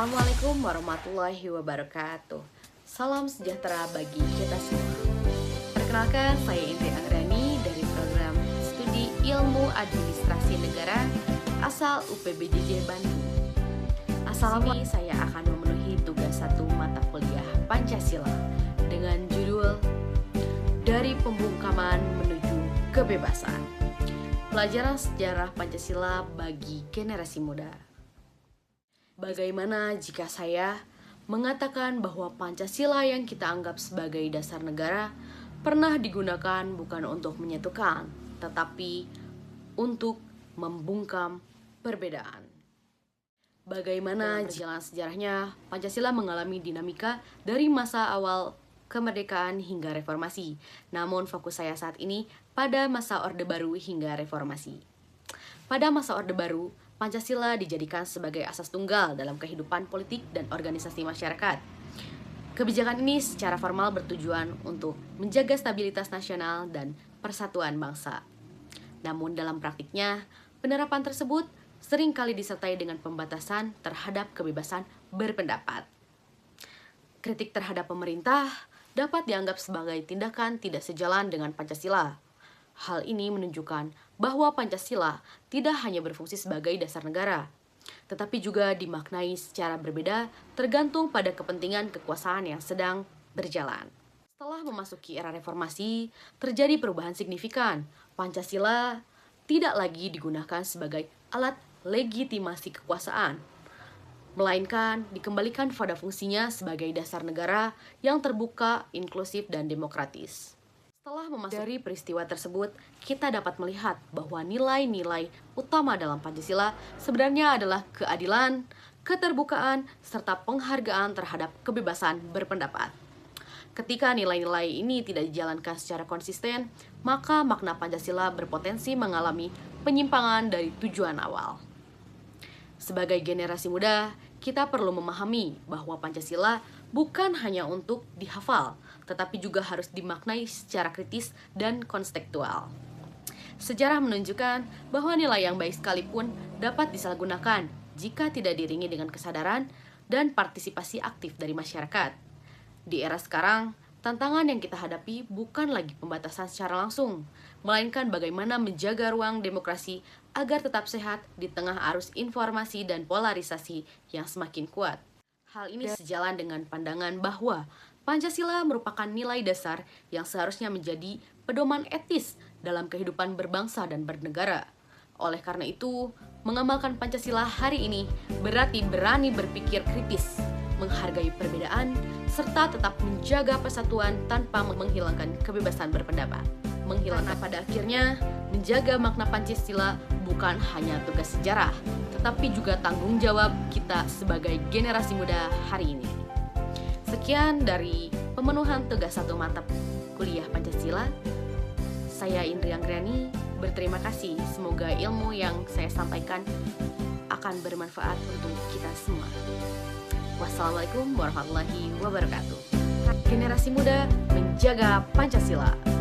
Assalamualaikum warahmatullahi wabarakatuh. Salam sejahtera bagi kita semua. Perkenalkan, saya Indri Anggrani dari program Studi Ilmu Administrasi Negara asal UPBJJ Bandung. Asal ini saya akan memenuhi tugas satu mata kuliah Pancasila dengan judul Dari Pembungkaman Menuju Kebebasan. Pelajaran sejarah Pancasila bagi generasi muda. Bagaimana jika saya mengatakan bahwa Pancasila yang kita anggap sebagai dasar negara pernah digunakan bukan untuk menyatukan, tetapi untuk membungkam perbedaan? Bagaimana jalan sejarahnya Pancasila mengalami dinamika dari masa awal kemerdekaan hingga reformasi. Namun fokus saya saat ini pada masa Orde Baru hingga reformasi. Pada masa Orde Baru, Pancasila dijadikan sebagai asas tunggal dalam kehidupan politik dan organisasi masyarakat. Kebijakan ini secara formal bertujuan untuk menjaga stabilitas nasional dan persatuan bangsa. Namun dalam praktiknya, penerapan tersebut seringkali disertai dengan pembatasan terhadap kebebasan berpendapat. Kritik terhadap pemerintah dapat dianggap sebagai tindakan tidak sejalan dengan Pancasila. Hal ini menunjukkan bahwa Pancasila tidak hanya berfungsi sebagai dasar negara, tetapi juga dimaknai secara berbeda tergantung pada kepentingan kekuasaan yang sedang berjalan. Setelah memasuki era reformasi, terjadi perubahan signifikan. Pancasila tidak lagi digunakan sebagai alat legitimasi kekuasaan, melainkan dikembalikan pada fungsinya sebagai dasar negara yang terbuka, inklusif, dan demokratis. Setelah memasuki peristiwa tersebut, kita dapat melihat bahwa nilai-nilai utama dalam Pancasila sebenarnya adalah keadilan, keterbukaan, serta penghargaan terhadap kebebasan berpendapat. Ketika nilai-nilai ini tidak dijalankan secara konsisten, maka makna Pancasila berpotensi mengalami penyimpangan dari tujuan awal. Sebagai generasi muda, kita perlu memahami bahwa Pancasila bukan hanya untuk dihafal, tetapi juga harus dimaknai secara kritis dan kontekstual. Sejarah menunjukkan bahwa nilai yang baik sekalipun dapat disalahgunakan jika tidak diiringi dengan kesadaran dan partisipasi aktif dari masyarakat. Di era sekarang, tantangan yang kita hadapi bukan lagi pembatasan secara langsung, melainkan bagaimana menjaga ruang demokrasi agar tetap sehat di tengah arus informasi dan polarisasi yang semakin kuat. Hal ini sejalan dengan pandangan bahwa Pancasila merupakan nilai dasar yang seharusnya menjadi pedoman etis dalam kehidupan berbangsa dan bernegara. Oleh karena itu, mengamalkan Pancasila hari ini berarti berani berpikir kritis, menghargai perbedaan, serta tetap menjaga persatuan tanpa menghilangkan kebebasan berpendapat. Karena pada akhirnya, menjaga makna Pancasila bukan hanya tugas sejarah, tetapi juga tanggung jawab kita sebagai generasi muda hari ini. Sekian dari pemenuhan tugas satu mata kuliah Pancasila. Saya Indri Anggrani, berterima kasih. Semoga ilmu yang saya sampaikan akan bermanfaat untuk kita semua. Wassalamualaikum warahmatullahi wabarakatuh. Generasi muda menjaga Pancasila.